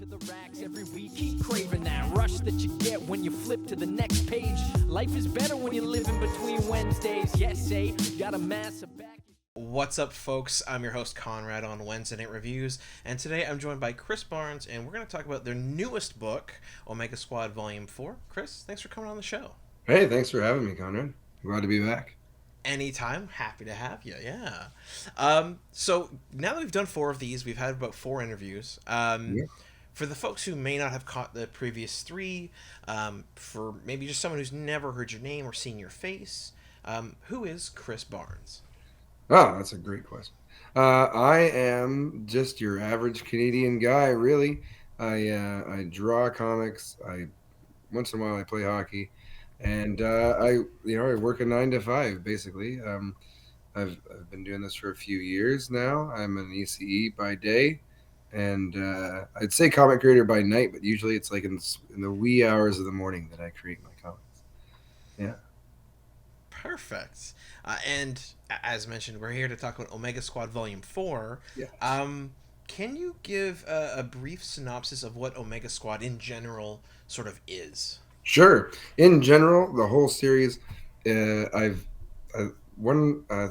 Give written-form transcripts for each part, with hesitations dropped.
to the racks every week, keep craving that rush that you get when you flip to the next page. Life is better when you live in between Wednesdays. Yes, say, got a massive back. What's up, folks? I'm your host, Konrad, on Wednesday Night Reviews, and today I'm joined by Chris Barnes, and we're going to talk about their newest book, Omega Squad Volume 4. Chris, thanks for coming on the show. Hey, thanks for having me, Konrad. I'm glad to be back. Anytime. Happy to have you, yeah. So now that we've done 4 of these, we've had about 4 interviews. For the folks who may not have caught the previous 3, for maybe just someone who's never heard your name or seen your face, who is Chris Barnes? Oh, that's a great question. I am just your average Canadian guy, really. I draw comics. Once in a while I play hockey, and I work a 9 to 5 basically. I've been doing this for a few years now. I'm an ECE by day, and I'd say comic creator by night, but usually it's like in the wee hours of the morning that I create my comics. Yeah. Perfect. And as mentioned, we're here to talk about Omega Squad Volume 4. Yeah. Can you give a brief synopsis of what Omega Squad in general sort of is? Sure. In general, the whole series, I think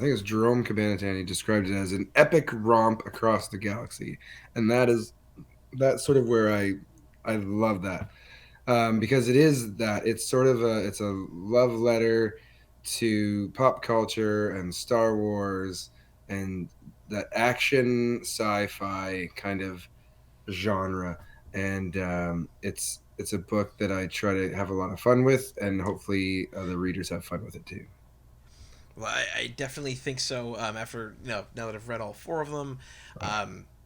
it's Jerome Cabanatani described it as an epic romp across the galaxy, and that's sort of where I love that, because it is that it's sort of it's a love letter to pop culture and Star Wars and that action sci-fi kind of genre, and it's a book that I try to have a lot of fun with, and hopefully the readers have fun with it too. Well, I definitely think so. After now that I've read all 4 of them,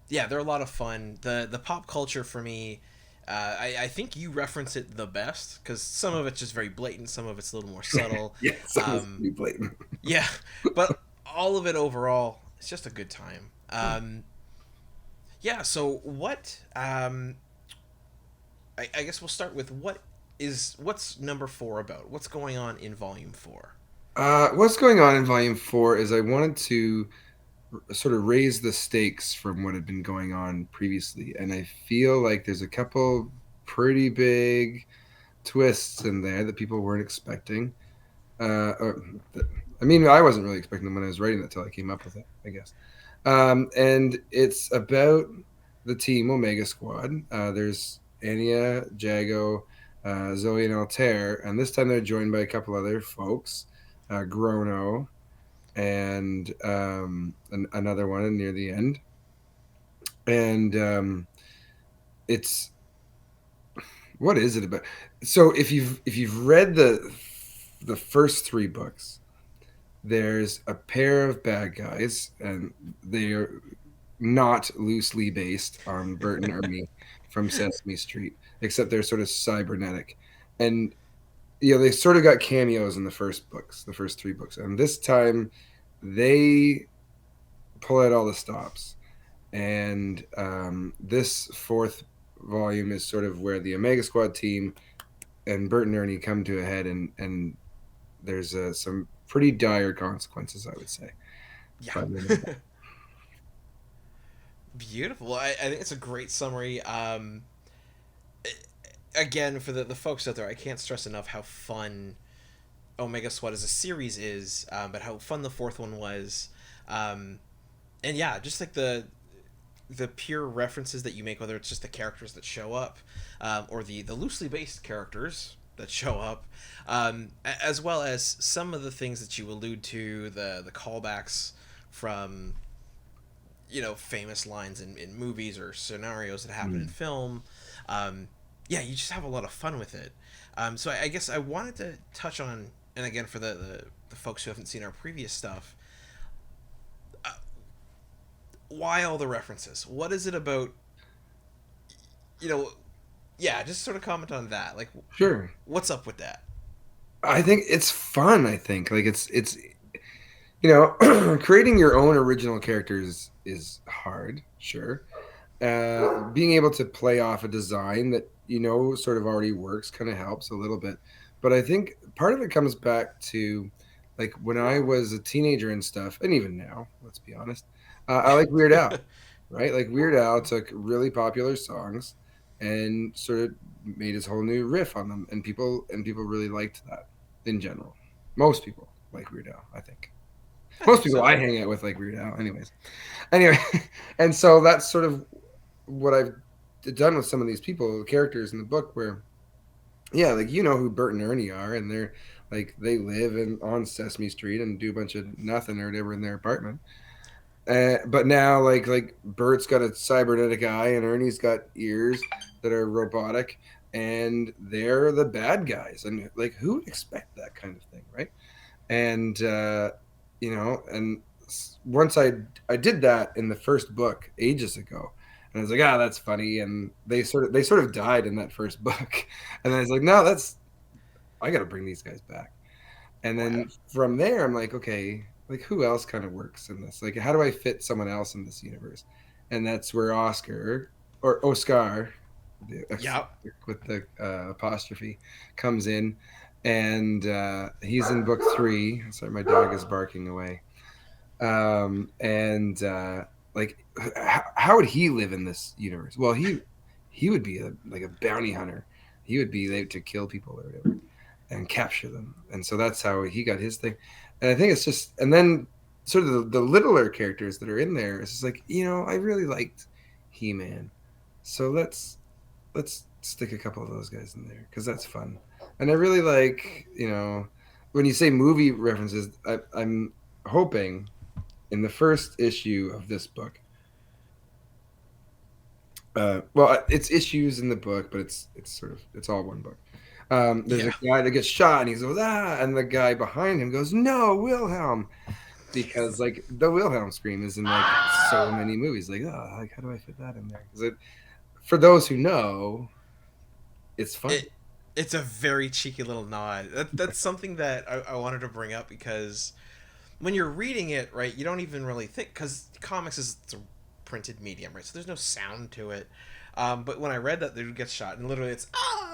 yeah, they're a lot of fun. The pop culture for me, I think you reference it the best because some of it's just very blatant, some of it's a little more subtle. Yeah, some of it's pretty blatant. Yeah, but all of it overall, it's just a good time. Yeah. So what? I guess we'll start with what's number 4 about? What's going on in Volume 4? What's going on in Volume 4 is I wanted to sort of raise the stakes from what had been going on previously, and I feel like there's a couple pretty big twists in there that people weren't expecting. I wasn't really expecting them when I was writing that till I came up with it, I guess. And it's about the team Omega Squad. There's Anya, Jago, Zoe, and Altair, and this time they're joined by a couple other folks. Grono, and another one near the end. And it's what is it about? So if you've read the first 3 books, there's a pair of bad guys, and they are not loosely based on Bert and Ernie from Sesame Street, except they're sort of cybernetic. And they sort of got cameos in the first 3 books, and this time they pull out all the stops. And this 4th volume is sort of where the Omega Squad team and Bert and Ernie come to a head, and there's some pretty dire consequences, I would say. Yeah. Beautiful. I think it's a great summary. Again, for the folks out there, I can't stress enough how fun Omega Squad as a series is, but how fun the 4th one was. And yeah, just like the pure references that you make, whether it's just the characters that show up, or the loosely based characters that show up, as well as some of the things that you allude to, the callbacks from famous lines in movies or scenarios that happen in film. Yeah, you just have a lot of fun with it. So I guess I wanted to touch on, and again for the folks who haven't seen our previous stuff, why all the references? What is it about? Yeah, just sort of comment on that. Like, sure, what's up with that? I think it's fun. I think like it's creating your own original characters is hard. Sure, being able to play off a design that sort of already works kind of helps a little bit. But I think part of it comes back to like when I was a teenager and stuff, and even now, let's be honest, I like Weird Al, right? Like Weird Al took really popular songs and sort of made his whole new riff on them, and people really liked that in general. Most people like Weird Al, I think. I Most think people so. I hang out with like Weird Al, anyways. Anyway, and so that's sort of what I've done with some of these people, characters in the book, where yeah, like you know who Bert and Ernie are, and they're like they live on Sesame Street and do a bunch of nothing or whatever in their apartment. But now, like Bert's got a cybernetic eye, and Ernie's got ears that are robotic, and they're the bad guys. And like, who would expect that kind of thing, right? And you know, and once I did that in the first book ages ago, and I was like, ah, that's funny. And they sort of died in that first book, and I was like, no, that's I got to bring these guys back. And Wow. then from there, I'm like, okay, like who else kind of works in this? Like, how do I fit someone else in this universe? And that's where Oscar, Yep. with the apostrophe, comes in, and he's in book 3. Sorry, my dog is barking away. And like, how would he live in this universe? Well, he would be like a bounty hunter. He would be there to kill people or whatever and capture them. And so that's how he got his thing. And I think it's just, and then sort of the littler characters that are in there, it's just like, you know, I really liked He-Man. So let's stick a couple of those guys in there because that's fun. And I really like, you know, when you say movie references, I'm hoping in the first issue of this book, well, it's issues in the book, but it's all one book. There's Yeah. a guy that gets shot, and he goes and the guy behind him goes, "No, Wilhelm," because like the Wilhelm scream is in like so many movies. Like, oh, like how do I fit that in there? Because for those who know, it's fun. It's a very cheeky little nod. That's something that I wanted to bring up because when you're reading it, right, you don't even really think because comics is it's a printed medium, right? So there's no sound to it. But when I read that the dude gets shot and literally it's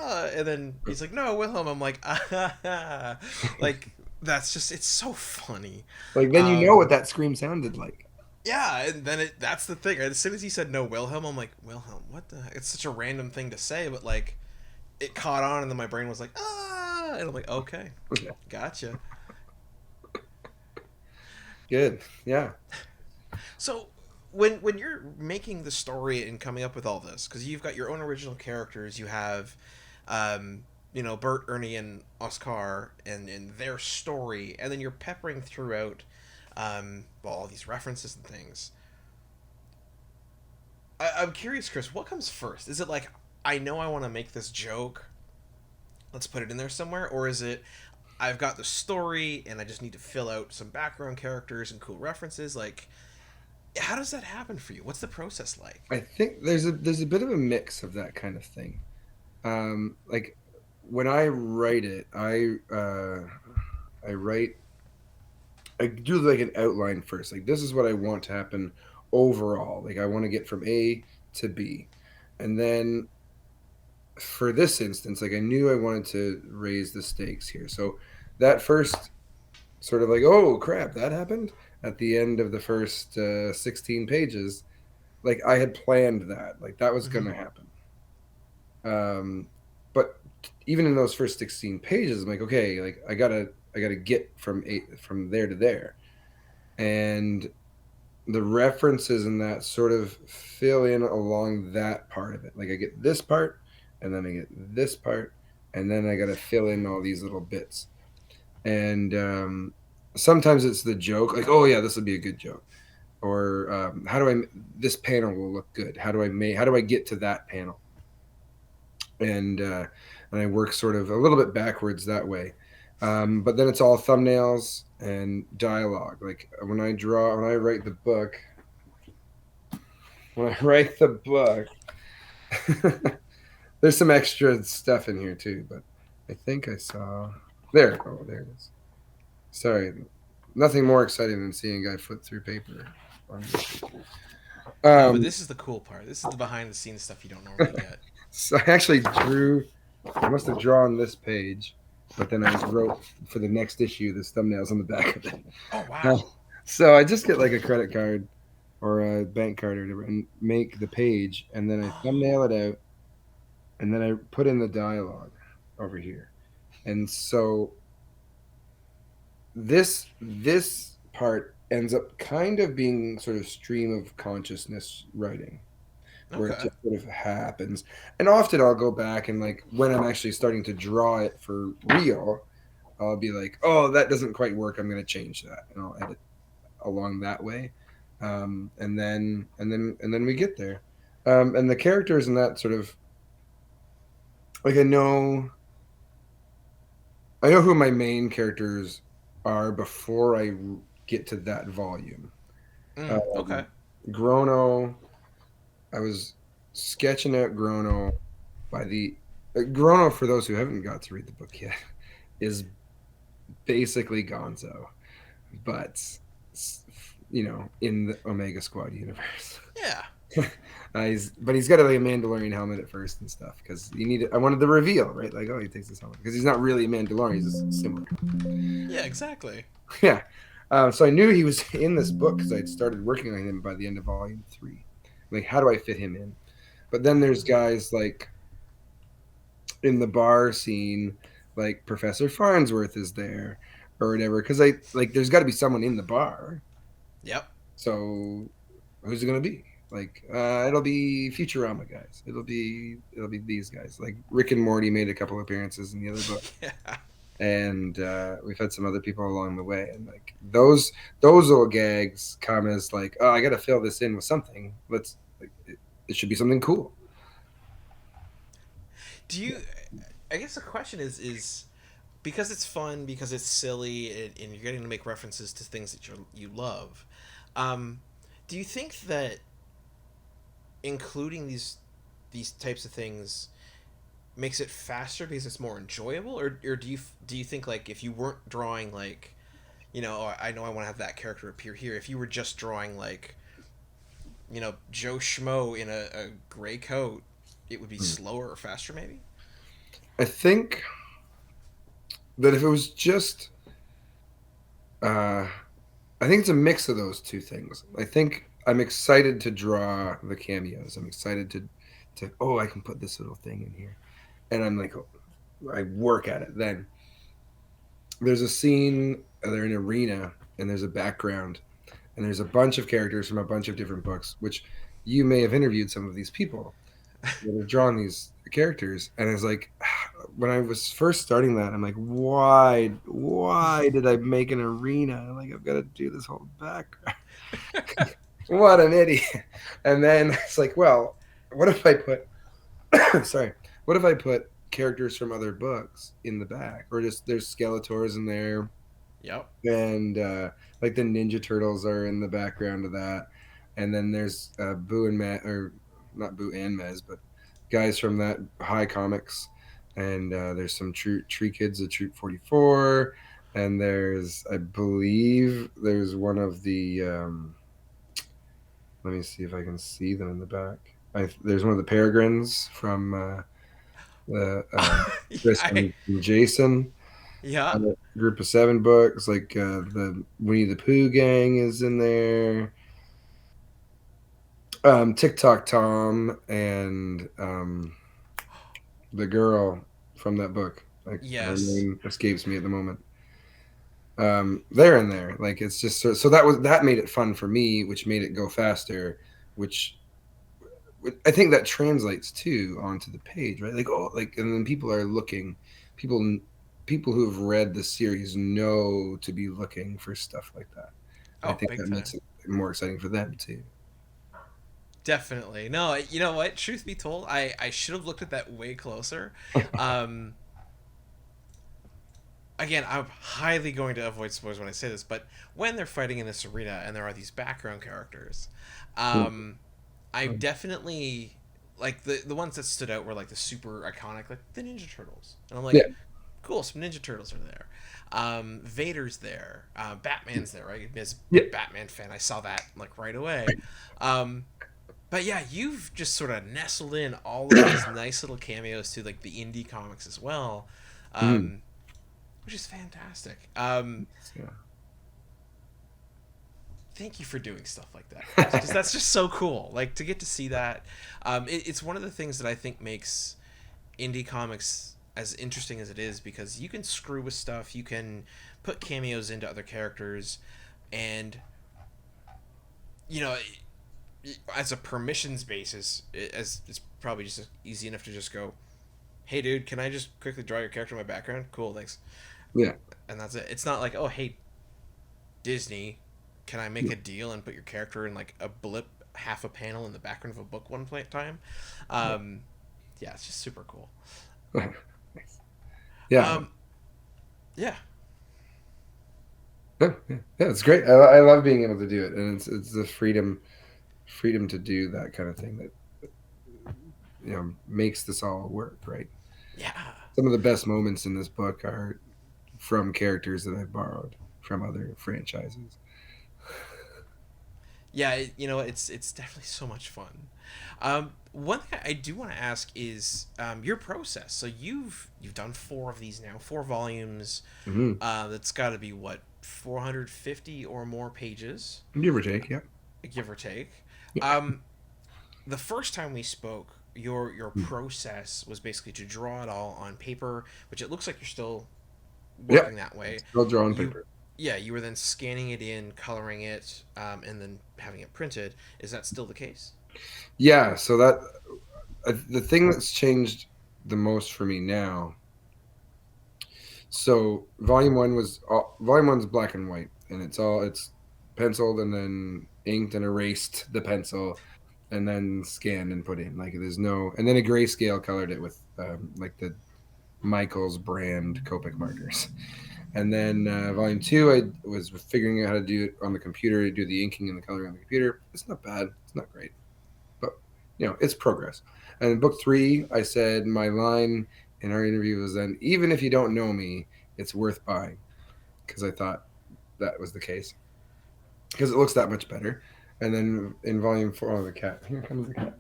and then he's like, "No, Wilhelm." I'm like, ah, like that's just it's so funny. Like then you know Um, what that scream sounded like. yeah, and then that's the thing. Right? As soon as he said no, Wilhelm, I'm like, Wilhelm, what the? Heck? It's such a random thing to say, but like it caught on, and then my brain was like, and I'm like, okay, gotcha. Good, yeah. So when you're making the story and coming up with all this, because you've got your own original characters, you have, Bert, Ernie, and Oscar, and their story, and then you're peppering throughout, all these references and things. I'm curious, Chris, what comes first? Is it like I know I want to make this joke, let's put it in there somewhere, or is it I've got the story and I just need to fill out some background characters and cool references? Like, how does that happen for you? What's the process like? I think there's a bit of a mix of that kind of thing. Like when I write it, I write I do like an outline first. Like this is what I want to happen overall. Like I want to get from A to B. And then for this instance, like I knew I wanted to raise the stakes here. So that first sort of like, oh crap, that happened at the end of the first 16 pages. Like I had planned that. Like that was going Mm-hmm. to happen. But even in those first 16 pages, I'm like, okay, like I gotta get from there to there, and the references in that sort of fill in along that part of it. Like I get this part, and then I get this part, and then I gotta fill in all these little bits. And sometimes it's the joke, like, oh yeah, this will be a good joke, or how do I this panel will look good? How do I get to that panel? And I work sort of a little bit backwards that way. But then it's all thumbnails and dialogue. Like when I write the book, when I write the book, there's some extra stuff in here too. But I think I saw there. Oh, there it is. Sorry, nothing more exciting than seeing a guy flip through paper. No, but Um, this is the cool part. This is the behind the scenes stuff you don't normally get. so I actually drew. I must have drawn this page, but then I wrote for the next issue the thumbnails on the back of it. Oh Uh, wow. so I just get like a credit card or a bank card or whatever and make the page, and then I thumbnail it out, and then I put in the dialogue over here. And so this part ends up kind of being sort of stream of consciousness writing, where it Okay. just sort of happens. And often I'll go back and like when I'm actually starting to draw it for real, I'll be like, oh, that doesn't quite work. I'm going to change that, and I'll edit along that way. And then we get there. And the characters in that sort of like I know who my main characters are before I get to that volume. Okay. Um, Grono, I was sketching out Grono by the Grono. For those who haven't got to read the book yet, is basically Gonzo, but in the Omega Squad universe. Yeah. He's got a Mandalorian helmet at first and stuff because you need. I wanted the reveal, right? Like, oh, he takes his helmet because he's not really a Mandalorian; he's just similar. Yeah, exactly. Yeah. So I knew he was in this book because I'd started working on him by the end of volume 3. Like, how do I fit him in? But then there's guys like in the bar scene, like Professor Farnsworth is there or whatever. Because I like, there's got to be someone in the bar. Yep. So who's it gonna be? Like, it'll be Futurama guys. It'll be these guys. Like Rick and Morty made a couple appearances in the other book, Yeah. and we've had some other people along the way. And like those little gags come as like, oh, I got to fill this in with something. Let's like, it should be something cool. Do you? I guess the question is because it's fun, because it's silly, and you're getting to make references to things that you love. Um, do you think that including these types of things makes it faster because it's more enjoyable, or do you think like if you weren't drawing like, oh, I know I want to have that character appear here. If you were just drawing like, Joe Schmo in a gray coat, it would be slower or faster maybe. I think that if it was just, uh, I think it's a mix of those two things. I think I'm excited to draw the cameos. I'm excited to oh, I can put this little thing in here, and I'm like, oh, I work at it. Then there's a scene. They're in an arena, and there's a background, and there's a bunch of characters from a bunch of different books, which you may have interviewed some of these people that have drawn these characters, and it's like when I was first starting that, I'm like, why did I make an arena? Like, I've got to do this whole background. What an idiot! And then it's like, well, what if I put sorry, what if I put characters from other books in the back, or just there's Skeletors in there, Yep. and like the Ninja Turtles are in the background of that, and then there's Boo and Matt, or not Boo and Mez, but guys from that High Comics, and there's some Tree Kids of Troop 44, and I believe there's one of the let me see if I can see them in the back. There's one of the Peregrines from the Chris I, and Jason. yeah. A group of 7 books, like the Winnie the Pooh gang is in there. TikTok Tom and the girl from that book. Like, her Yes. name escapes me at the moment. They're in there. Like, it's just so that made it fun for me, which made it go faster, which I think that translates too onto the page, right? Like, oh, like, and then people are looking, people people who have read the series know to be looking for stuff like that. I Oh, think big that time. makes it more exciting for them too. Definitely. No, you know what? Truth be told, I should have looked at that way closer. Um, Again, I'm highly going to avoid spoilers when I say this, but when they're fighting in this arena and there are these background characters, I definitely like the ones that stood out were like the super iconic, like the Ninja Turtles, and I'm like, Yeah. cool, some Ninja Turtles are there. Vader's there. Batman's there, right? As a Yeah. Batman fan, I saw that like right away. Um, but yeah, you've just sort of nestled in all of these nice little cameos to like the indie comics as well, Mhm. um, which is fantastic. Yeah. Thank you for doing stuff like that, because that's just so cool. Like to get to see that, it's one of the things that I think makes indie comics as interesting as it is, because you can screw with stuff, you can put cameos into other characters, and you know, as a permissions basis, as it's probably just easy enough to just go, "Hey, dude, can I just quickly draw your character in my background? Cool, thanks." Yeah. And that's it. It's not like, "Oh, hey, Disney, can I make Yeah. a deal and put your character in like a blip, half a panel in the background of a book one time?" Um, yeah, it's just super cool. Nice. Yeah. Um, yeah, Yeah, yeah, yeah, it's great. I love being able to do it, and it's the freedom to do that kind of thing that makes this all work, right? yeah. Some of the best moments in this book are from characters that I've borrowed from other franchises. Yeah, it's definitely so much fun. One thing I do want to ask is your process. So you've done 4 of these now, 4 volumes. Hmm. That's got to be what, 450 or more pages, Give or take, yeah. give or take. Yeah. Um, the first time we spoke, your process was basically to draw it all on paper, which it looks like you're still Yeah. working that way. Still drawing You paper. Yeah, you were then scanning it in, coloring it, and then having it printed. Is that still the case? Yeah. So that the thing that's changed the most for me now. So volume one's black and white, and it's penciled and then inked and erased the pencil, and then scanned and put in. Like there's no, and then a grayscale colored it with like the Michaels brand Copic markers. And then volume two, I was figuring out how to do it on the computer, to do the inking and the coloring on the computer. It's not bad. It's not great, but it's progress. And in book three, I said my line in our interview was then, even if you don't know me, it's worth buying, because I thought that was the case, because it looks that much better. And then in volume four, oh, the cat, here comes the cat.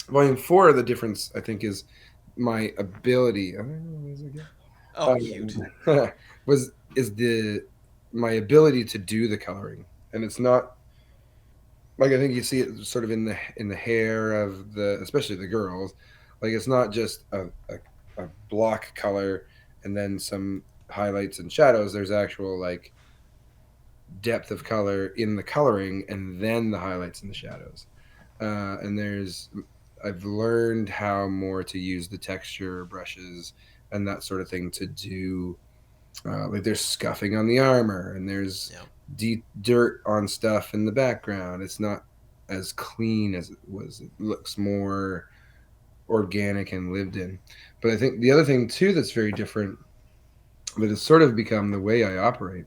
Volume four, the difference I think is my ability. Oh, cute. Was is the my ability to do the coloring, and it's not like, I think you see it sort of in the hair of the, especially the girls. Like it's not just a block color and then some highlights and shadows. There's actual like depth of color in the coloring and then the highlights and the shadows. And I've learned how more to use the texture brushes and that sort of thing to do. Like there's scuffing on the armor, and there's Yeah. deep dirt on stuff in the background. It's not as clean as it was. It looks more organic and lived in. But I think the other thing too that's very different, that has sort of become the way I operate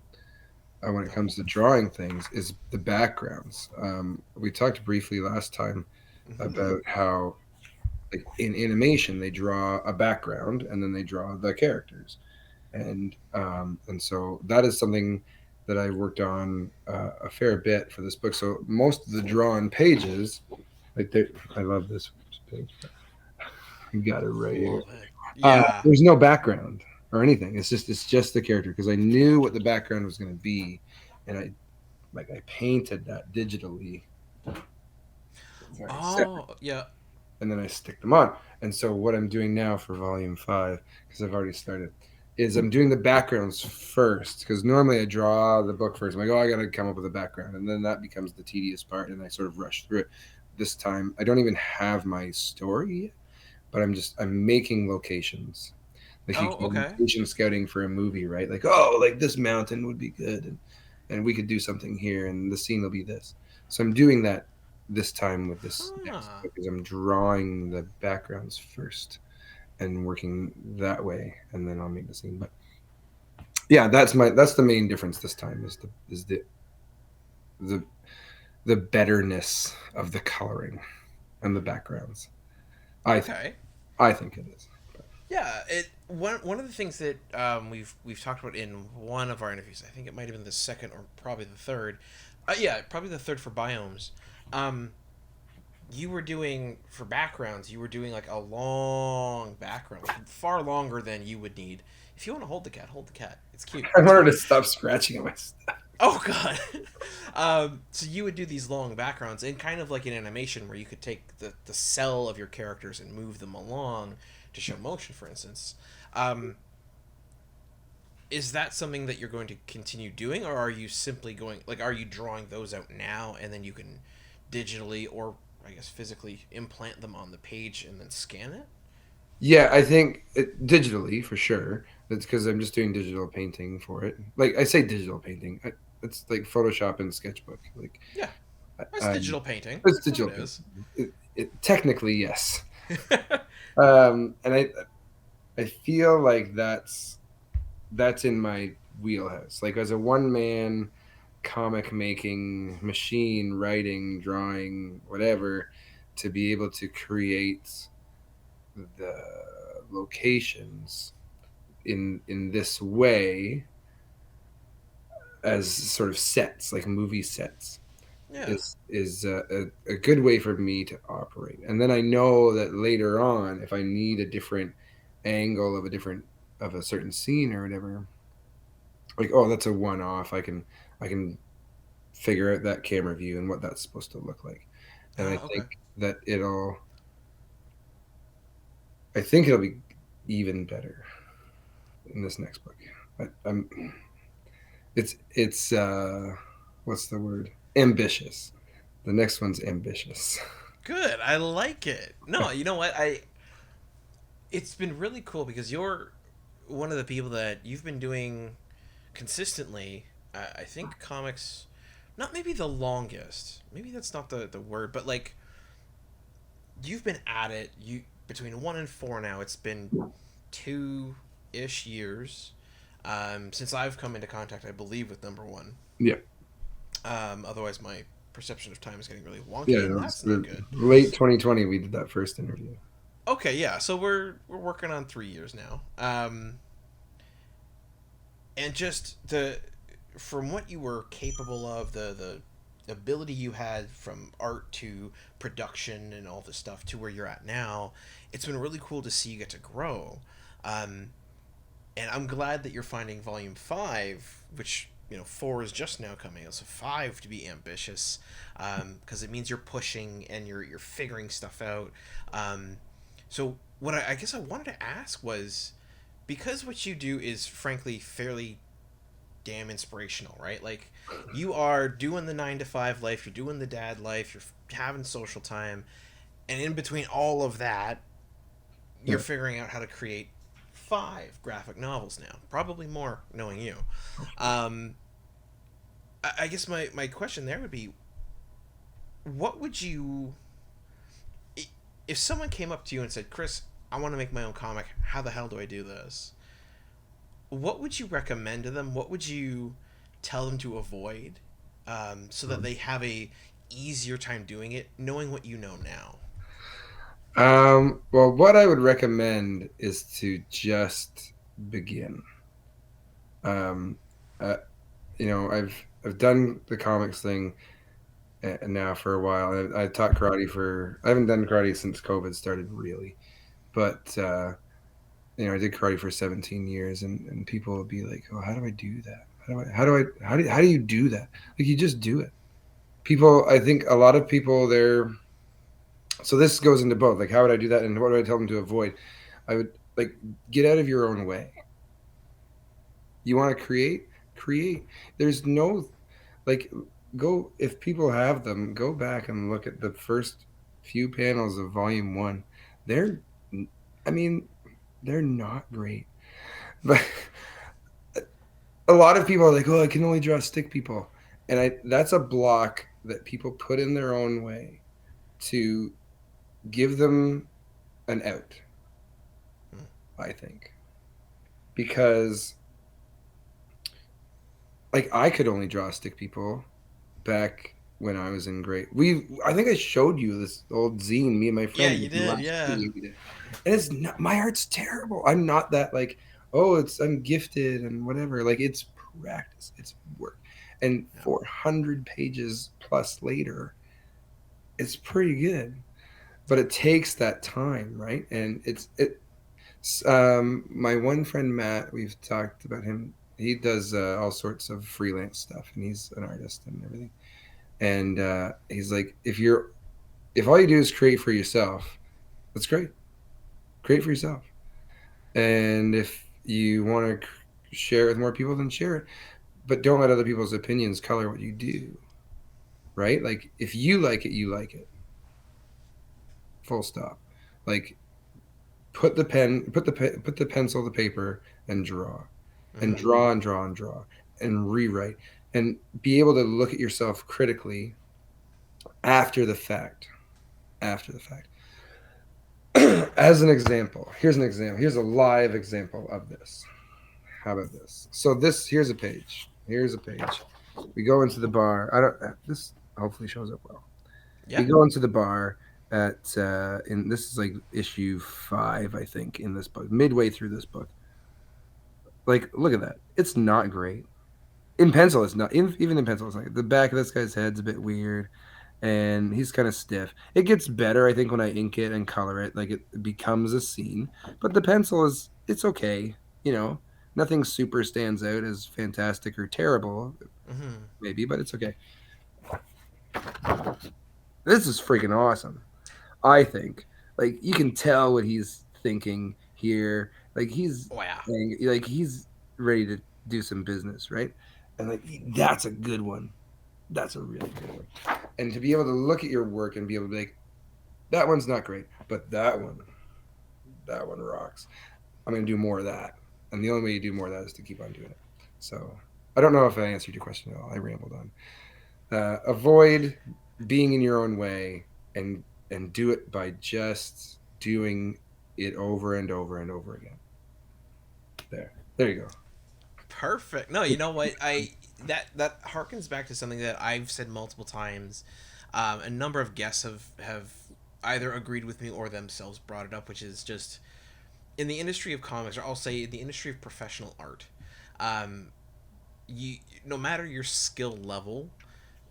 when it comes to drawing things, is the backgrounds. We talked briefly last time about how, like in animation, they draw a background and then they draw the characters, and so that is something that I worked on a fair bit for this book. So most of the drawn pages, like I love this page. I got it right here. Love it. Yeah. There's no background or anything. It's just the character, because I knew what the background was going to be, and I painted that digitally. Oh, yeah. And then I stick them on. And so what I'm doing now for volume 5, because I've already started, is I'm doing the backgrounds first, because normally I draw the book first. I'm like, oh, I got to come up with a background, and then that becomes the tedious part, and I sort of rush through it. This time, I don't even have my story yet, but I'm making locations. Like you Oh, can okay. location scouting for a movie, right? Like, oh, like this mountain would be good, and we could do something here, and the scene will be this. So I'm doing that this time with this next Huh. book, is I'm drawing the backgrounds first and working that way, and then I'll make the scene. But yeah, that's the main difference this time, the the betterness of the coloring and the backgrounds. I think Okay. I think it is. Yeah. One of the things that we've talked about in one of our interviews, I think it might have been the second or probably the third. Yeah, probably the third for biomes. Um, you were doing for backgrounds. You were doing like a long background, like far longer than you would need. If you want to hold the cat, hold the cat. It's cute. I It's wanted cute. to stop scratching at my stuff. Oh god. So you would do these long backgrounds and kind of like an animation where you could take the cell of your characters and move them along to show motion, for instance. Um, is that something that you're going to continue doing, or are you simply going like are you drawing those out now and then you can digitally or I guess physically implant them on the page and then scan it? Yeah, I think digitally for sure. That's because I'm just doing digital painting for it. Like I say, digital painting. It's like Photoshop and Sketchbook. Like Yeah, that's I, digital painting. it's That's what digital it painting. is. Technically, yes. And I feel like that's in my wheelhouse. Like as a one man comic making machine, writing, drawing, whatever, to be able to create the locations in this way as sort of sets, like movie sets, Yeah. is a good way for me to operate. And then I know that later on, if I need a different angle of a certain scene or whatever, like oh that's a one off, I can figure out that camera view and what that's supposed to look like. And Okay. that it'll I think it'll be even better in this next book. I'm it's what's the word? Ambitious. The next one's ambitious. Good. I like it. No, you know what? It's been really cool because you're one of the people that you've been doing consistently. I think comics, not maybe the longest. Maybe that's not the word, but like you've been at it. You between 1 and 4 now. It's been 2-ish years since I've come into contact. I believe with number one. Yeah, Otherwise, my perception of time is getting really yeah. wonky, It and was that's not the good. late 2020. We did that first interview. Okay, yeah. So we're working on 3 years now. And just the from what you were capable of, the ability you had from art to production and all this stuff to where you're at now, it's been really cool to see you get to grow. Um, and I'm glad that you're finding volume 5, which 4 is just now coming out, so 5 to be ambitious, because it means you're pushing and you're figuring stuff out. So what I guess I wanted to ask was, because what you do is frankly fairly damn inspirational, right? Like you are doing the 9 to 5 life, you're doing the dad life, you're having social time, and in between all of that, you're Yeah. figuring out how to create 5 graphic novels now, probably more knowing you. Um, I guess my question there would be, what would you, if someone came up to you and said, Chris, I want to make my own comic, how the hell do I do this? What would you recommend to them? What would you tell them to avoid, so that they have a easier time doing it, knowing what you know now? Well, what I would recommend is to just begin. Um, uh, I've done the comics thing now for a while. I taught karate for. I haven't done karate since COVID started, really. But I did karate for 17 years, and people would be like, "Oh, how do I do that? How do you do that? Like you just do it." People, I think a lot of people there. So this goes into both. Like, how would I do that, and what do I tell them to avoid? I would like get out of your own way. You want to create, create. There's no like go if people have them, go back and look at the first few panels of volume 1. They're, I mean, they're not great, but a lot of people are like, oh, I can only draw stick people, and I that's a block that people put in their own way to give them an out. I think because like I could only draw stick people back when I was in grade. I think I showed you this old zine me and my Yeah, friend you did the did. last Yeah. thing we did. And it's not my art's terrible. I'm not that like, oh, I'm gifted and whatever. Like it's practice, it's work. And Yeah. 400 pages plus later, it's pretty good. But it takes that time, right? And my one friend Matt, we've talked about him He does all sorts of freelance stuff, and he's an artist and everything. And he's like, if all you do is create for yourself, that's great. Create for yourself. And if you want to share it with more people, then share it. But don't let other people's opinions color what you do. Right? Like if you like it, you like it. Full stop. Like put the pencil to paper and draw, and draw and draw and draw and rewrite, and be able to look at yourself critically after the fact. After the fact. As an example, here's an example. Here's a live example of this. How about this? So here's a page. Here's a page. We go into the bar. This hopefully shows up well. Yeah. We go into the bar at in this is like issue 5, I think, in this book, midway through this book. Like, look at that. It's not great. In pencil, it's not. Even in pencil, it's not. The back of this guy's head's a bit weird, and he's kind of stiff. It gets better, I think, when I ink it and color it. Like, it becomes a scene. But the pencil it's okay. You know, nothing super stands out as fantastic or terrible, maybe, but it's okay. This is freaking awesome. I think. Like, you can tell what he's thinking here. Like, he's he's ready to do some business, right? And like, that's a good one. That's a really good one. And to be able to look at your work and be able to be like, that one's not great, but that one rocks. I'm gonna do more of that. And the only way you do more of that is to keep on doing it. So I don't know if I answered your question at all. I rambled on. Avoid being in your own way, and do it by just doing it over and over and over again. There you go. Perfect. No, you know what? That harkens back to something that I've said multiple times. A number of guests have either agreed with me or themselves brought it up, which is just in the industry of comics, or I'll say in the industry of professional art. You no matter your skill level,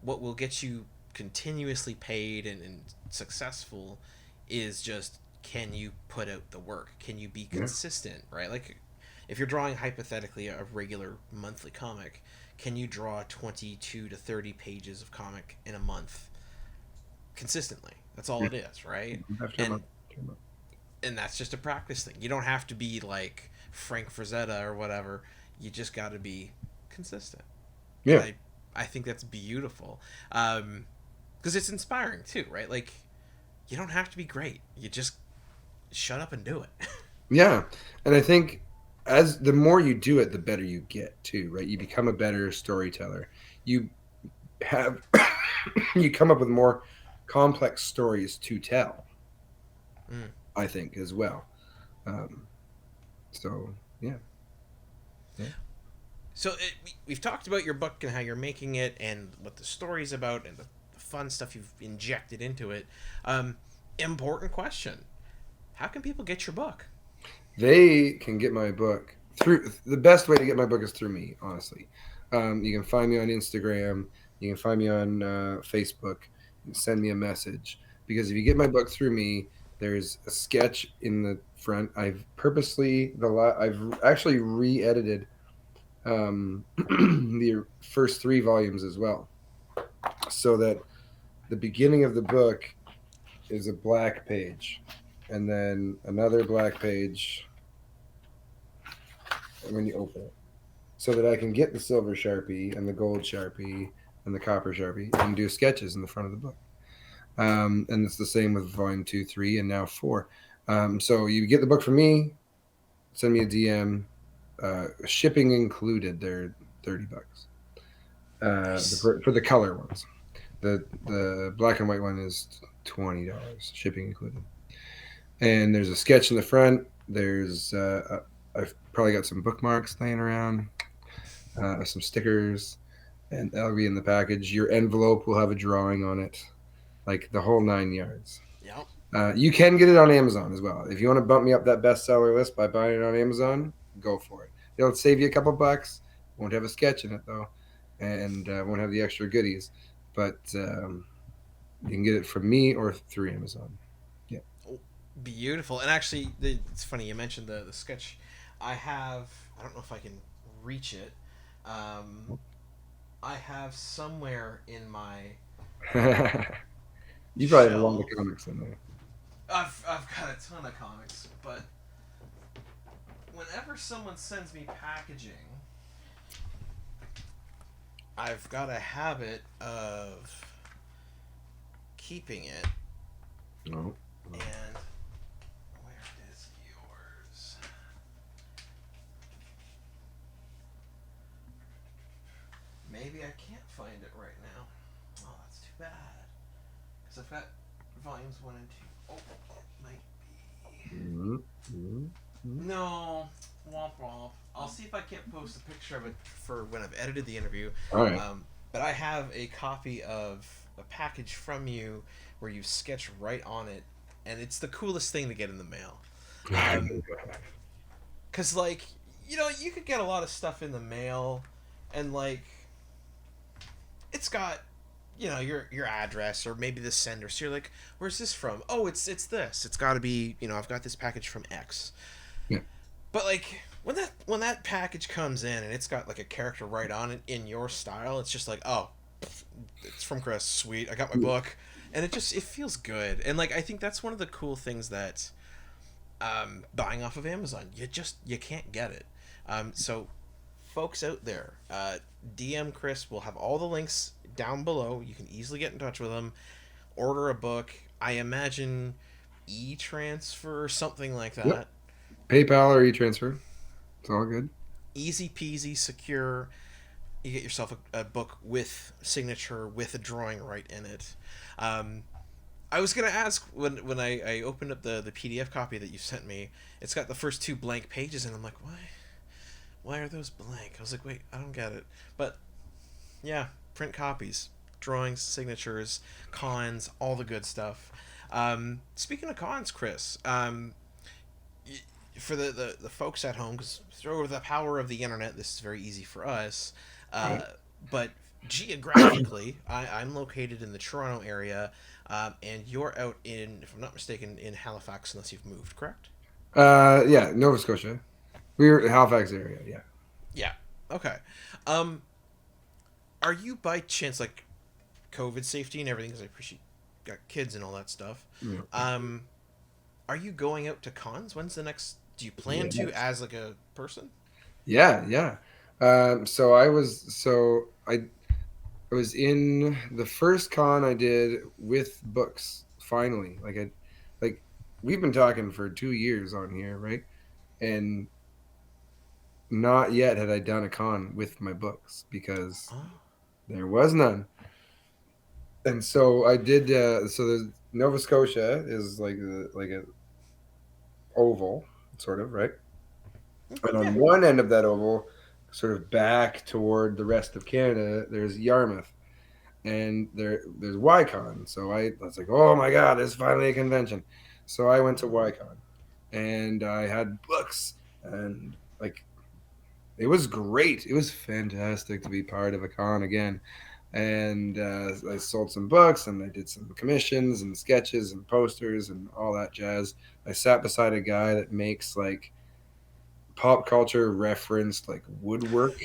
what will get you continuously paid and successful is just, can you put out the work? Can you be consistent, right? Like, if you're drawing hypothetically a regular monthly comic, can you draw 22 to 30 pages of comic in a month consistently? That's all it is, right? And that's just a practice thing. You don't have to be like Frank Frazetta or whatever. You just got to be consistent. Yeah. I think that's beautiful. Because it's inspiring too, right? Like, you don't have to be great. You just shut up and do it. Yeah. And I think as the more you do it, the better you get too, right? You become a better storyteller. You have you come up with more complex stories to tell. I think as well. So yeah. So we've talked about your book and how you're making it and what the story's about and the fun stuff you've injected into it. Important question: how can people get your book? They can get my book through the best way to get my book is through me, honestly. You can find me on Instagram. You can find me on Facebook. You can send me a message, because if you get my book through me, there's a sketch in the front. I've actually re-edited the first 3 volumes as well, so that the beginning of the book is a black page, and then another black page when you open it, so that I can get the silver Sharpie and the gold Sharpie and the copper Sharpie and do sketches in the front of the book. And it's the same with volume 2, 3, and now 4. So you get the book from me, send me a DM, shipping included. They're $30 Nice. for the color ones. The black and white one is $20, shipping included. And there's a sketch in the front. There's I've probably got some bookmarks laying around, some stickers, and that'll be in the package. Your envelope will have a drawing on it, like the whole 9 yards. Yep. You can get it on Amazon as well. If you want to bump me up that bestseller list by buying it on Amazon, go for it. It'll save you a couple bucks. Won't have a sketch in it though, and won't have the extra goodies. But you can get it from me or through Amazon. Yeah. Beautiful. And actually, it's funny you mentioned the sketch. I don't know if I can reach it. I have somewhere in my You probably have a lot of shelf. comics in there. I've got a ton of comics, but whenever someone sends me packaging, I've got a habit of keeping it. No. And where is yours? Maybe I can't find it right now. Oh, that's too bad. Because I've got volumes 1 and 2. Oh, it might be. No. Womp womp. I'll see if I can't post a picture of it for when I've edited the interview. All right. But I have a copy of a package from you where you sketch right on it, and it's the coolest thing to get in the mail. Because, like, you know, you could get a lot of stuff in the mail, and, like, it's got, you know, your address or maybe the sender. So you're like, where's this from? Oh, it's this. It's got to be, you know, I've got this package from X. Yeah. But, like, when that package comes in and it's got, like, a character right on it in your style, it's just like, oh, it's from Chris. Sweet. I got my book. And it feels good. And, like, I think that's one of the cool things that buying off of Amazon, you can't get it. So folks out there, DM Chris. We'll have all the links down below. You can easily get in touch with him, order a book. I imagine e-transfer or something like that. Yep. PayPal or e-transfer. It's all good. Easy peasy, secure. You get yourself a book with signature, with a drawing right in it. I was going to ask, when I opened up the PDF copy that you sent me, it's got the first 2 blank pages, and I'm like, why are those blank? I was like, wait, I don't get it. But, yeah, print copies, drawings, signatures, cons, all the good stuff. Speaking of cons, Chris, for the folks at home, because through the power of the internet, this is very easy for us, but geographically, I'm located in the Toronto area, and you're out in, if I'm not mistaken, in Halifax, unless you've moved, correct? Yeah, Nova Scotia. We're Halifax area, yeah. Yeah. Okay. Are you by chance, like, COVID safety and everything, because I appreciate you got kids and all that stuff. Yeah. Are you going out to cons? When's the next? Do you plan to as like a person? Yeah. So I was in the first con I did with books. Finally, like we've been talking for 2 years on here, right? And not yet had I done a con with my books because there was none. And so I did. So the Nova Scotia is like a oval, sort of, right? And on one end of that oval, sort of back toward the rest of Canada, there's Yarmouth, and there's YCon. So I was like, oh my god, there's finally a convention. So I went to YCon, and I had books, and like, it was great. It was fantastic to be part of a con again. And I sold some books, and I did some commissions and sketches and posters and all that jazz. I sat beside a guy that makes like pop culture referenced like woodwork.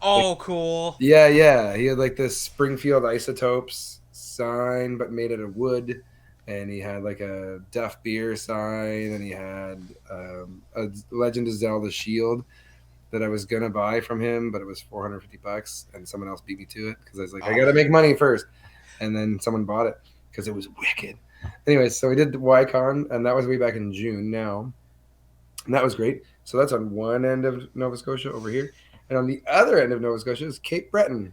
Oh, like, cool. Yeah. He had like this Springfield Isotopes sign, but made out of wood. And he had like a Duff Beer sign, and he had a Legend of Zelda shield that I was gonna buy from him, but it was $450, and someone else beat me to it because I was like, I gotta make money first, and then someone bought it because it was wicked. Anyways, so we did the YCon, and that was way back in June now, and that was great. So that's on one end of Nova Scotia over here, and on the other end of Nova Scotia is Cape Breton,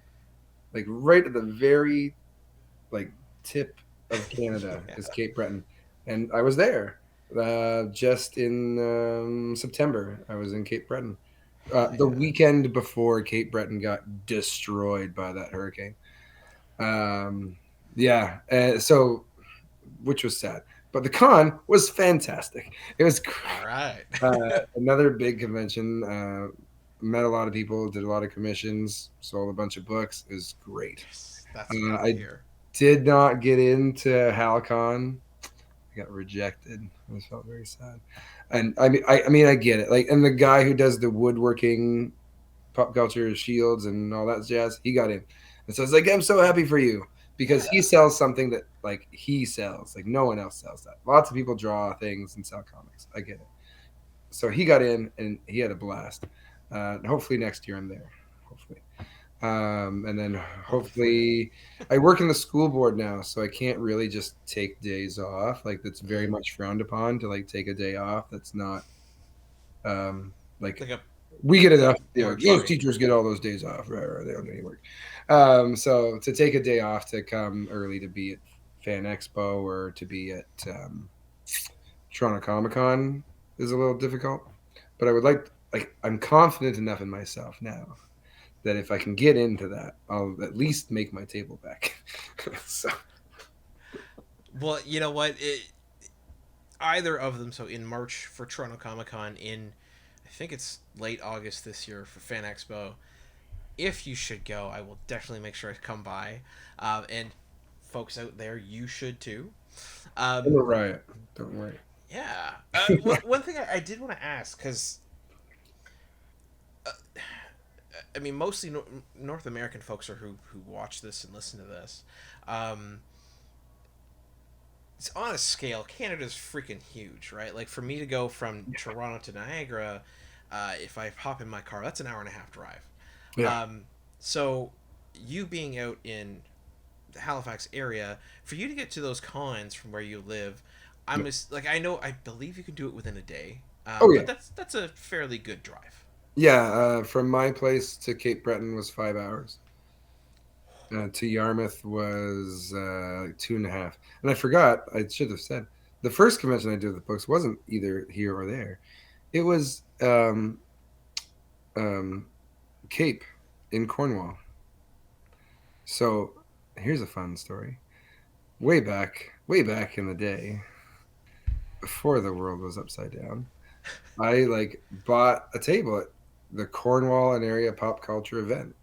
like right at the very like tip of Canada is Cape Breton, and I was there just in September. I was in Cape Breton. The weekend before Cape Breton got destroyed by that hurricane. So, which was sad. But the con was fantastic. It was great. All right. Another big convention. Met a lot of people, did a lot of commissions, sold a bunch of books. It was great. Yes, that's what I hear. Did not get into HalCon. I got rejected. I felt very sad. And I mean, I get it. Like, and the guy who does the woodworking pop culture shields and all that jazz. He got in, and so it's like I'm so happy for you because he sells something that like he sells, like no one else sells that. Lots of people draw things and sell comics. I get it. So he got in and he had a blast. Hopefully next year I'm there. Hopefully. And then hopefully I work in the school board now, so I can't really just take days off. Like that's very much frowned upon to like take a day off. That's not like Like a we get enough. March Most break. teachers get all those days off, right? They don't do any work. So to take a day off to come early to be at Fan Expo or to be at Toronto Comic Con is a little difficult. But I would like I'm confident enough in myself now that if I can get into that, I'll at least make my table back. So Well, you know what? Either of them. So in March for Toronto Comic Con, in I think it's late August this year for Fan Expo. If you should go, I will definitely make sure I come by. And folks out there, you should too. I'm a riot. Don't worry. Yeah. One thing I did want to ask, because I mean, mostly North American folks are who watch this and listen to this. It's on a scale. Canada's freaking huge, right? Like for me to go from Toronto to Niagara, if I hop in my car, that's an hour and a half drive. Yeah. So you being out in the Halifax area, for you to get to those cons from where you live, I'm just like I believe you can do it within a day. Oh yeah. But that's a fairly good drive. Yeah. From my place to Cape Breton was 5 hours. To Yarmouth was 2.5. And I forgot, I should have said, the first convention I did with the books wasn't either here or there. It was Cape in Cornwall. So here's a fun story. Way back in the day, before the world was upside down, I like bought a table at the Cornwall and area pop culture event.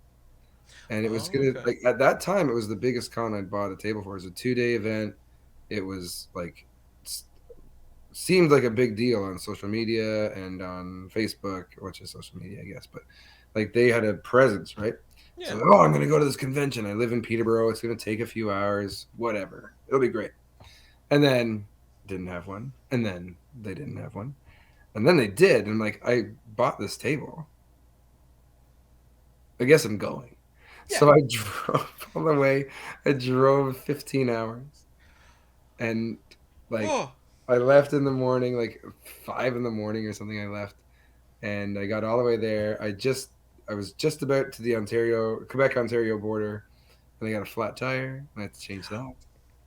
And it was gonna Okay. like at that time it was the biggest con I'd bought a table for. It was a 2-day event. It was like seemed like a big deal on social media and on Facebook, which is social media, I guess. But like they had a presence, right? Yeah. So I'm gonna go to this convention. I live in Peterborough. It's gonna take a few hours. Whatever. It'll be great. And then didn't have one. And then they didn't have one. And then they did. And like I bought this table. I guess I'm going. Yeah. So I drove all the way. I drove 15 hours. And like Oh. I left in the morning, like 5 in the morning or something I left. And I got all the way there. I was just about to the Quebec Ontario border, and I got a flat tire and I had to change that.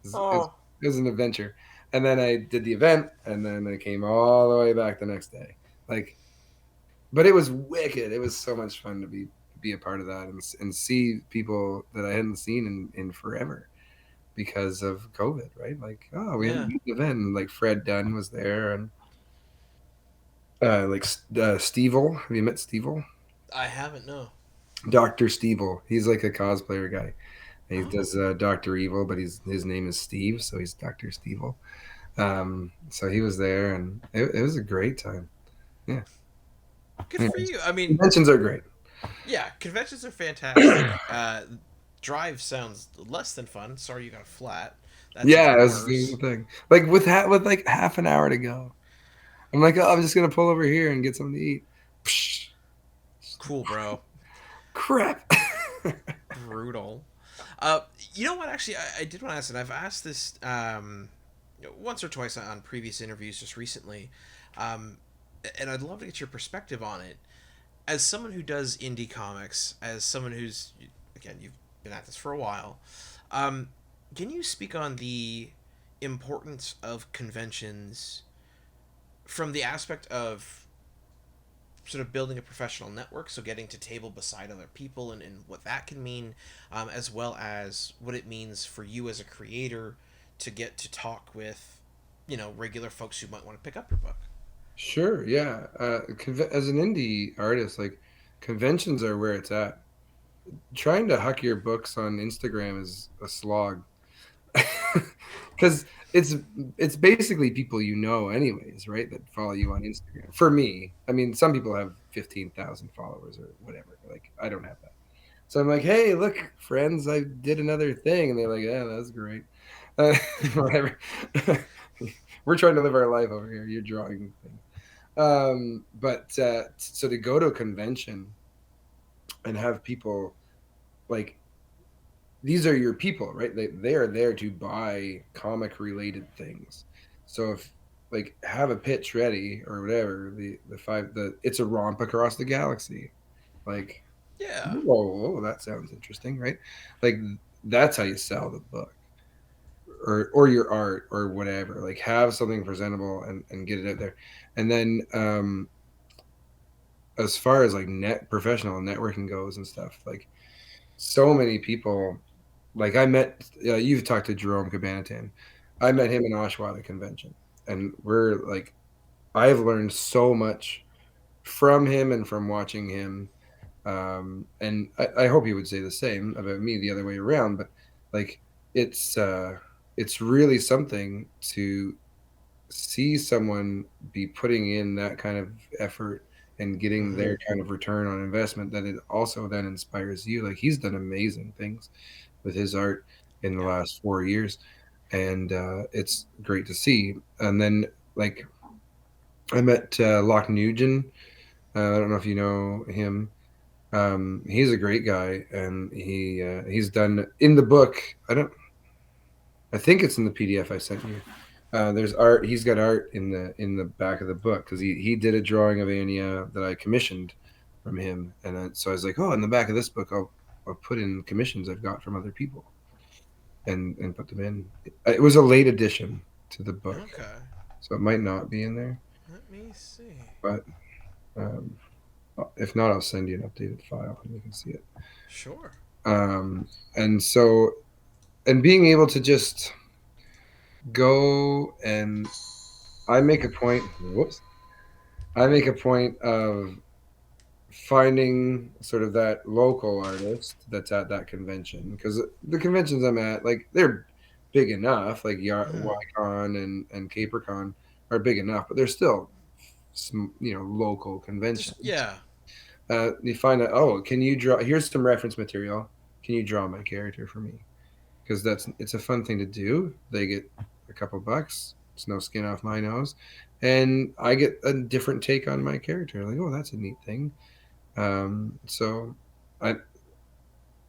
It was an adventure. And then I did the event and then I came all the way back the next day. Like but it was wicked. It was so much fun to be a part of that and see people that I hadn't seen in forever because of COVID, right? Like, oh, we had an event, and like Fred Dunn was there, and like Stevel. Have you met Stevel? I haven't, no. Dr. Stevel. He's like a cosplayer guy. He does Dr. Evil, but his name is Steve, so he's Dr. Stevel. So he was there, and it was a great time. Yeah. Good for you. I mean, conventions are great. Yeah, conventions are fantastic. Drive sounds less than fun. Sorry you got flat. That's That's the thing. Like with like half an hour to go, I'm like, oh, I'm just gonna pull over here and get something to eat. Psh, cool, bro. Crap. Brutal. You know what? Actually, I did want to ask, and I've asked this once or twice on previous interviews just recently, and I'd love to get your perspective on it. As someone who does indie comics, as someone who's, again, you've been at this for a while, can you speak on the importance of conventions from the aspect of sort of building a professional network, so getting to table beside other people and what that can mean, as well as what it means for you as a creator to get to talk with, regular folks who might want to pick up your book? Sure, yeah. As an indie artist, like conventions are where it's at. Trying to huck your books on Instagram is a slog. Because it's basically people you know anyways, right? That follow you on Instagram. For me, I mean, some people have 15,000 followers or whatever. Like I don't have that. So I'm like, hey, look, friends, I did another thing, and they're like, yeah, that's great. Whatever. We're trying to live our life over here. You're drawing things. But so to go to a convention and have people like these are your people, right? They are there to buy comic related things. So if like have a pitch ready or whatever, the it's a romp across the galaxy. Like, Yeah. whoa, that sounds interesting, right? Like that's how you sell the book. Or your art or whatever. Like have something presentable and get it out there. And then as far as like professional networking goes and stuff, like so many people like I met you've talked to Jerome Cabanatan. I met him in Oshawa at a convention, and we're like I've learned so much from him and from watching him, and I hope he would say the same about me the other way around. But like it's it's really something to see someone be putting in that kind of effort and getting their kind of return on investment, that it also then inspires you. Like he's done amazing things with his art in the last 4 years, and it's great to see. And then like I met Loch Nugent. I don't know if you know him. He's a great guy, and he's done in the book. I think it's in the PDF I sent you. There's art. He's got art in the back of the book because he did a drawing of Anya that I commissioned from him, and so I was like, oh, in the back of this book, I'll put in commissions I've got from other people, and put them in. It was a late addition to the book, Okay. so it might not be in there. Let me see. But if not, I'll send you an updated file and you can see it. Sure. And so, and being able to just go and I make a point. Whoops. I make a point of finding sort of that local artist that's at that convention, because the conventions I'm at, like they're big enough, like YCon and CaperCon are big enough, but they're still some local conventions. Yeah. You find out, oh, can you draw? Here's some reference material. Can you draw my character for me? Because it's a fun thing to do. They get a couple bucks. It's no skin off my nose, and I get a different take on my character. Like, oh, that's a neat thing. So I,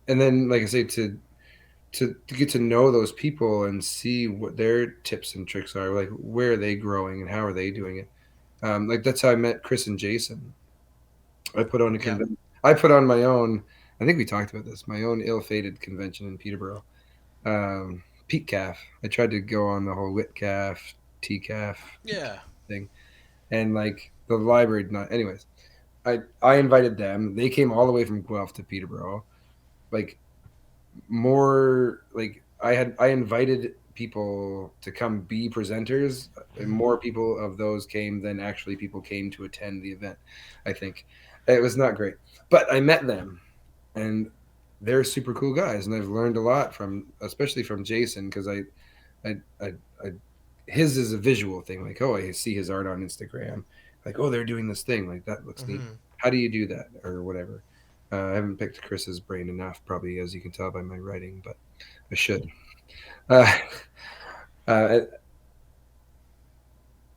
and then like I say, to get to know those people and see what their tips and tricks are, like where are they growing and how are they doing it. Like that's how I met Chris and Jason. I put on a convention. I put on my own. I think we talked about this. My own ill-fated convention in Peterborough. Peak calf. I tried to go on the whole wit calf, T calf thing, and like the library did not. Anyways, I invited them. They came all the way from Guelph to Peterborough. Like more like I invited people to come be presenters, and more people of those came than actually people came to attend the event. I think it was not great, but I met them, and they're super cool guys, and I've learned a lot from, especially from Jason, because I his is a visual thing. Like, oh, I see his art on Instagram. Like, oh, they're doing this thing. Like, that looks neat. How do you do that, or whatever? I haven't picked Chris's brain enough, probably, as you can tell by my writing, but I should.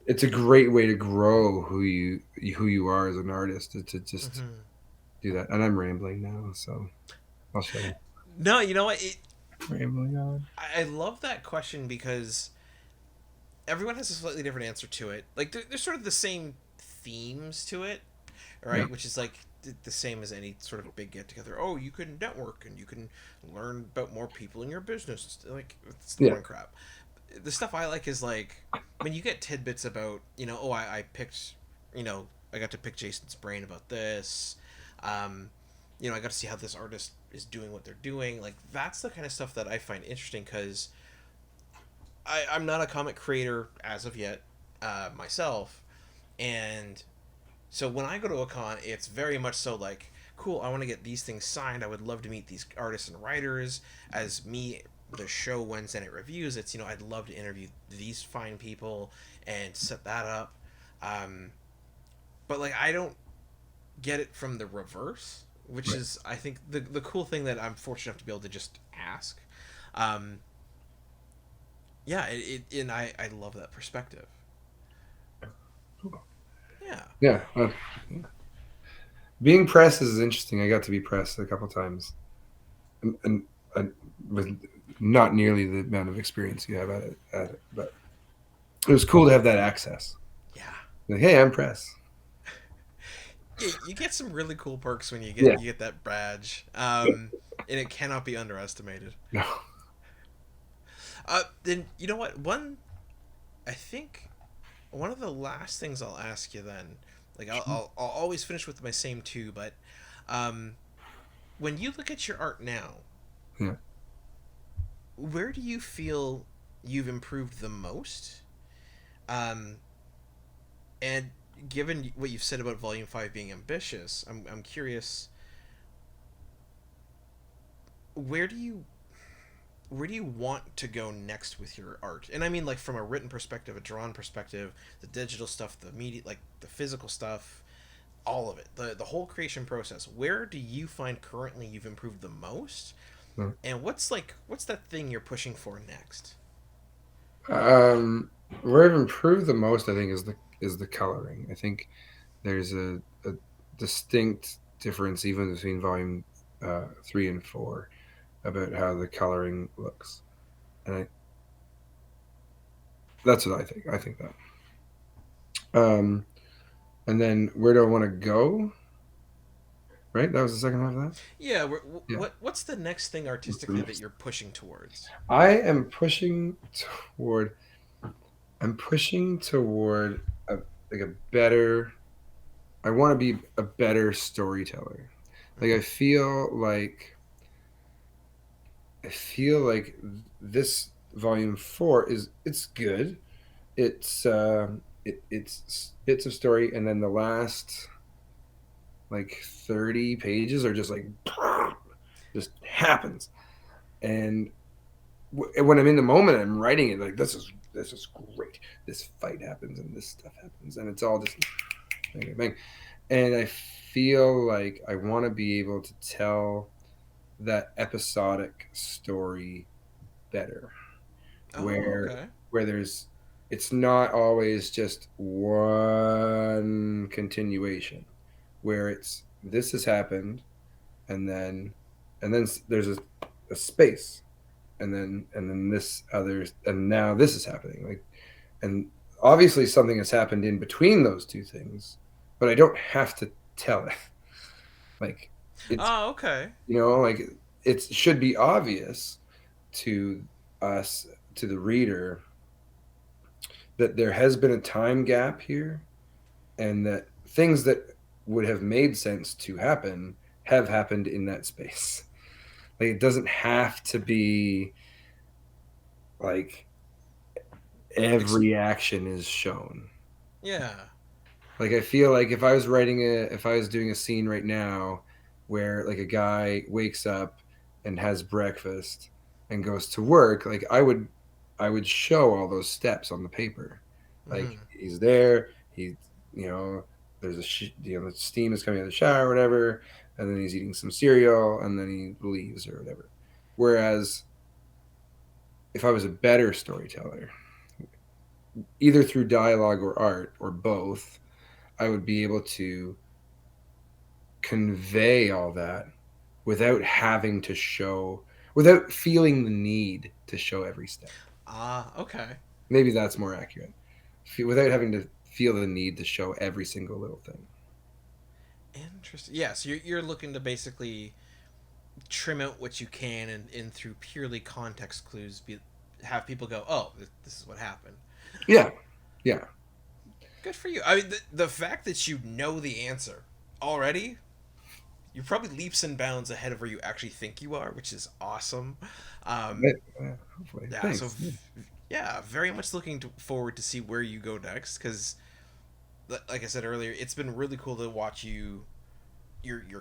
It's a great way to grow who you are as an artist, to just do that. And I'm rambling now, so I'll show you. No, you know what? Rambling on. I love that question because everyone has a slightly different answer to it. Like there's sort of the same themes to it, right? Yeah. Which is like the same as any sort of big get together. Oh, you can network and you can learn about more people in your business. Like it's the one crap. The stuff I like is like when you get tidbits about, oh, I picked, I got to pick Jason's brain about this. I got to see how this artist is doing what they're doing. Like that's the kind of stuff that I find interesting, because I'm not a comic creator as of yet myself, and so when I go to a con, it's very much so like, cool, I want to get these things signed. I would love to meet these artists and writers as me the show Wednesday Night Reviews. It's, I'd love to interview these fine people and set that up. But like I don't get it from the reverse, which Right. is I think the cool thing that I'm fortunate enough to be able to just ask. Um, yeah, and I love that perspective. Yeah. Yeah. Being pressed is interesting. I got to be pressed a couple times, and with not nearly the amount of experience you have at it, but it was cool to have that access. Yeah. Like, hey, I'm press. You get some really cool perks when Yeah. you get that badge, and it cannot be underestimated. No. Then you know what? I think one of the last things I'll ask you then, like I'll always finish with my same two, but when you look at your art now, Yeah. where do you feel you've improved the most? And given what you've said about Volume 5 being ambitious, I'm curious, where do you want to go next with your art? And I mean, like, from a written perspective, a drawn perspective, the digital stuff, the media, like the physical stuff, all of it, the whole creation process. Where do you find currently you've improved the most? Hmm. And what's that thing you're pushing for next? Where I've improved the most, I think, is the coloring. I think there's a distinct difference even between volume 3 and 4 about how the coloring looks, and that's what I think. I think that. And then where do I want to go? Right, that was the second half of that. Yeah, Yeah, what's the next thing artistically that you're pushing towards? I am pushing toward. I'm pushing toward like a better. I want to be a better storyteller. Like I feel like this volume 4 it's good. It's bits of story, and then the last like 30 pages are just like just happens. And when I'm in the moment, I'm writing it like this is great. This fight happens and this stuff happens, and it's all just bang, bang, bang. And I feel like I want to be able to tell that episodic story better, Oh, where okay. there's it's not always just one continuation, where it's this has happened, and then there's a space, and then this other, and now this is happening, like, and obviously something has happened in between those two things, but I don't have to tell it. Like, it's, Oh, okay. like, it should be obvious to us, to the reader, that there has been a time gap here, and that things that would have made sense to happen have happened in that space. Like, it doesn't have to be like Ex- every action is shown. yeah. Like, I feel like if I was doing a scene right now where like a guy wakes up and has breakfast and goes to work, like I would show all those steps on the paper. Like, Mm-hmm. he's there, he, there's the steam is coming out of the shower or whatever, and then he's eating some cereal, and then he leaves or whatever. Whereas if I was a better storyteller, either through dialogue or art or both, I would be able to convey all that without having to show, without feeling the need to show every step. Ah, okay. Maybe that's more accurate. Without having to feel the need to show every single little thing. Interesting. Yeah, so you're looking to basically trim out what you can, and through purely context clues, have people go, oh, this is what happened. Yeah. Yeah. Good for you. I mean, the fact that you know the answer already, you're probably leaps and bounds ahead of where you actually think you are, which is awesome. Um, Hopefully. yeah, so Thanks. yeah, very much looking forward to see where you go next, because like I said earlier, it's been really cool to watch your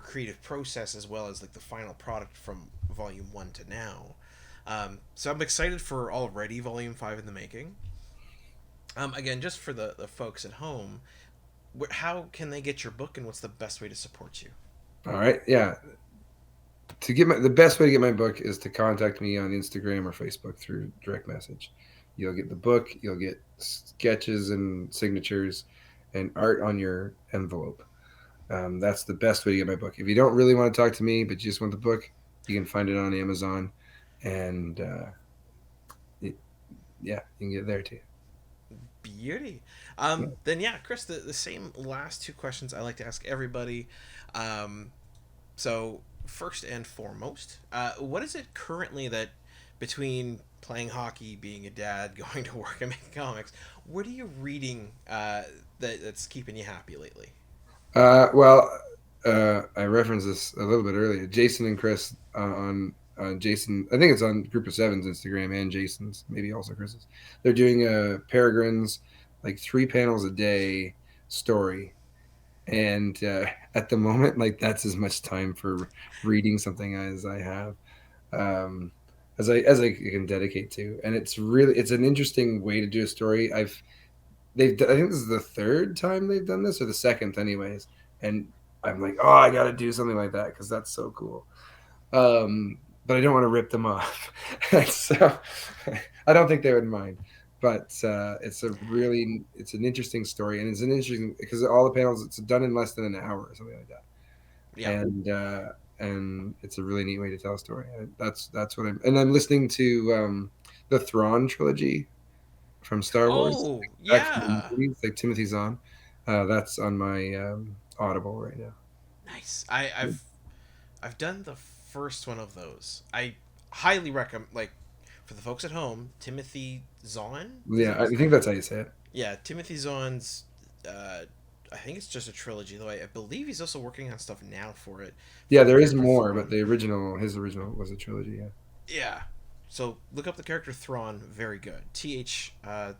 creative process, as well as like the final product from volume 1 to now. So I'm excited for already Volume 5 in the making. Again, just for the folks at home, how can they get your book, and what's the best way to support you? All right. Yeah. To get the best way to get my book is to contact me on Instagram or Facebook through direct message. You'll get the book, you'll get sketches and signatures and art on your envelope. That's the best way to get my book. If you don't really want to talk to me, but you just want the book, you can find it on Amazon, and yeah, you can get it there too. Beauty. Then yeah, Chris, the same last two questions I like to ask everybody. Um, so first and foremost, what is it currently that between playing hockey, being a dad, going to work, and making comics, what are you reading that's keeping you happy lately? Well, I referenced this a little bit earlier. Jason and Chris on Jason, I think it's on Group of Seven's Instagram and Jason's, maybe also Chris's. They're doing a Peregrine's like 3 panels a day story, and at the moment, like that's as much time for reading something as I have, um, as I can dedicate to, and it's an interesting way to do a story. I think this is the third time they've done this, or the second, anyways. And I'm like, oh, I got to do something like that because that's so cool. But I don't want to rip them off, so I don't think they would mind. But it's an interesting story, and it's an interesting because all the panels it's done in less than an hour or something like that, Yeah. And it's a really neat way to tell a story. That's what I'm listening to the Thrawn trilogy from Star Wars, Oh back from the yeah. movies, like Timothy Zahn. That's on my Audible right now. Nice. I've done the first one of those. I highly recommend, like, for the folks at home, Timothy Zahn. Is Yeah, that I his think name? that's how you say it. Yeah, Timothy Zahn's. I think it's just a trilogy, though. I believe he's also working on stuff now for it Yeah, for the there is character more, but Thrawn. his original was a trilogy. Yeah, Yeah. So look up the character Thrawn. Very good. Thrawn.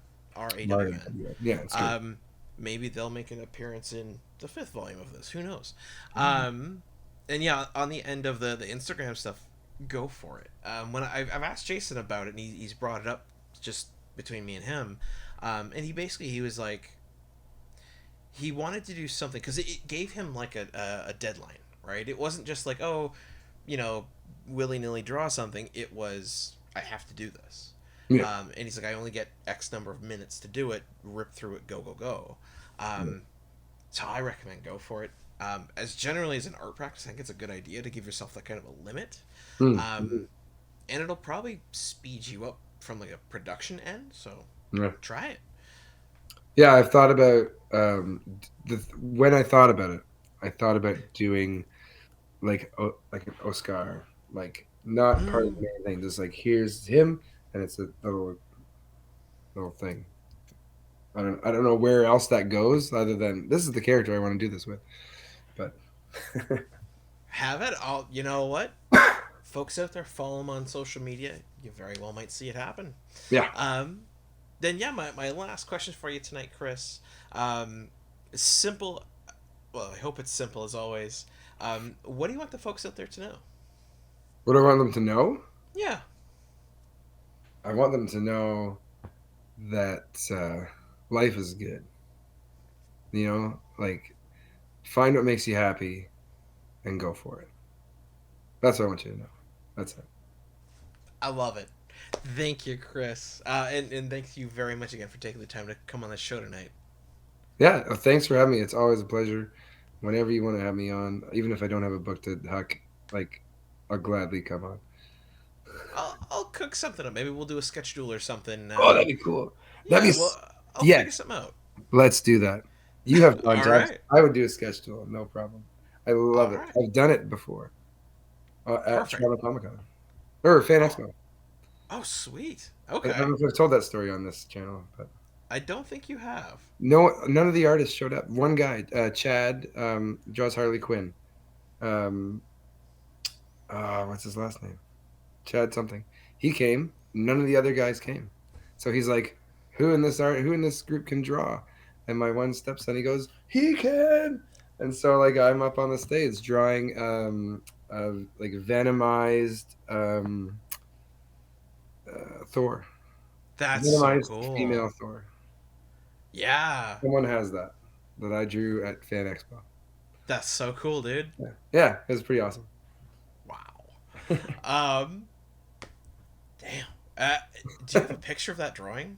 Martin. Yeah, it's good. Um, Maybe they'll make an appearance in the fifth volume of this. Who knows? Mm. And yeah, on the end of the Instagram stuff, go for it. When I've asked Jason about it, and he's brought it up just between me and him, and he was like, he wanted to do something because it gave him like a deadline, right? It wasn't just like, oh, you know, willy nilly draw something. It was, I have to do this. Yeah, And he's like, I only get X number of minutes to do it. Rip through it, go go go. Um, so I recommend go for it. As generally as an art practice, I think it's a good idea to give yourself that kind of a limit. mm. Um, and it'll probably speed you up from like a production end. So Yeah. try it. Yeah, I've thought about when I thought about doing like an Oscar, like not part of Mm. the main thing, just like here's him, and it's a little thing. I don't know where else that goes other than this is the character I want to do this with. But Have it. You know what? Folks out there, follow him on social media. You very well might see it happen. yeah, Um, then yeah, my last question for you tonight, Chris. Simple. Well, I hope it's simple as always. What do you want the folks out there to know? what do I want them to know? Yeah. I want them to know that life is good. Like find what makes you happy and go for it. That's what I want you to know. That's it. I love it. Thank you, Chris. And thank you very much again for taking the time to come on the show tonight. Yeah, thanks for having me. It's always a pleasure. Whenever you want to have me on, even if I don't have a book to huck, like I'll gladly come on. I'll cook something up. Maybe we'll do a sketch duel or something. Oh, that'd be cool. That'd Yeah, be well, I'll figure yes. something out. Let's do that. You have All contacts. right. I would do a sketch tool, no problem. I love All it. right. I've done it before at Perfect. Toronto Comic Con or Fan Oh, Expo. oh, sweet. I don't Okay. know if I've told that story on this channel, but I don't think you have. no, none of the artists showed up. One guy, Chad, draws Harley Quinn. Um, what's his last name? Chad something. He came. None of the other guys came. So he's like, who in this group can draw? And my one stepson, he goes, he can. And so like I'm up on the stage drawing like venomized Thor. That's so Minimized cool. female Thor. Yeah. Someone has that I drew at Fan Expo. That's so cool, dude. Yeah, it was pretty awesome. Wow. Damn. Do you have a picture of that drawing?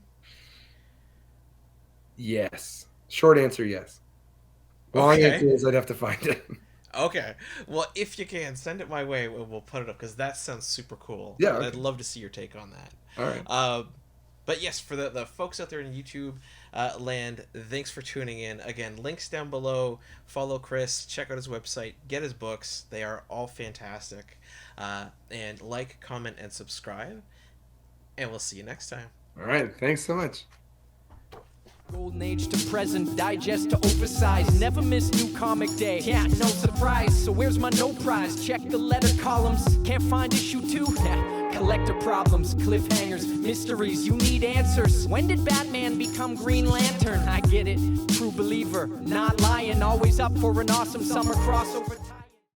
Yes. Short answer, yes. Long Okay. answer is I'd have to find it. Okay. Well, if you can, send it my way. We'll put it up because that sounds super cool. Yeah, And okay. I'd love to see your take on that. All right. But yes, for the folks out there in YouTube land, thanks for tuning in. Again, links down below. Follow Chris. Check out his website. Get his books. They are all fantastic. And like, comment, and subscribe. And we'll see you next time. All right. Thanks so much. Golden age to present, digest to oversize. Never miss new comic day. Yeah, no surprise. So where's my no prize? Check the letter columns. Can't find issue 2? Yeah. Collector problems, cliffhangers, mysteries. You need answers. When did Batman become Green Lantern? I get it. True believer, not lying. Always up for an awesome summer crossover.